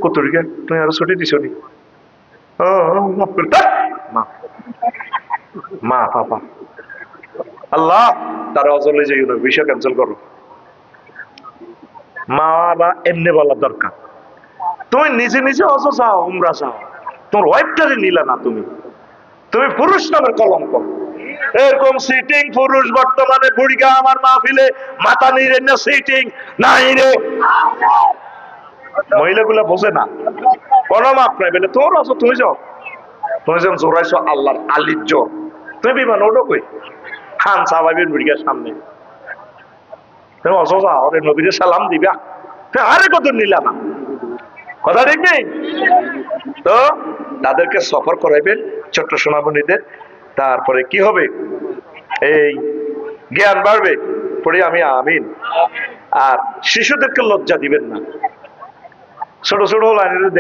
পুতুরিকে তুমি আরো ছুটি দিছো নি? ও মাফ করে মা, মা পাপা আল্লাহ তারা অজলে যাই না, বিষয় ক্যান্সেল করো। মারা এমনি বলার দরকার। তুমি নিজে নিজে অজ চাও, উমরা চাও, তোমার ওয়াইফটারে নিলা না, তুমি তুমি পুরুষ নামের কলঙ্ক। এরকম সিটিং পুরুষ বর্তমানে বুড়িগা আমার মাহফিলে মাথা নিয়ে না সিটিং নাই রে। মহিলাগুলা বোঝে না, কোনো মাপ নাই বলে তোর আছো, তুমি যাও, তুমি যেন জোরাইছো আল্লাহর আলির জোর, তুমি বিমান ওটো কই খান সাহাবের বুড়িগার সামনে তুমি অসজা ওরে নবীরে সালাম দিবা, আরে কত নিলা না, কথা ঠিক নেই তো। তাদেরকে সফর করাইবেন ছোট্ট সোনামণিদের, তারপরে কি হবে, এই জ্ঞান বাড়বে, পড়ে আমি আমিন। আর শিশুদেরকে লজ্জা দিবেন না, ছোট ছোট লাইনের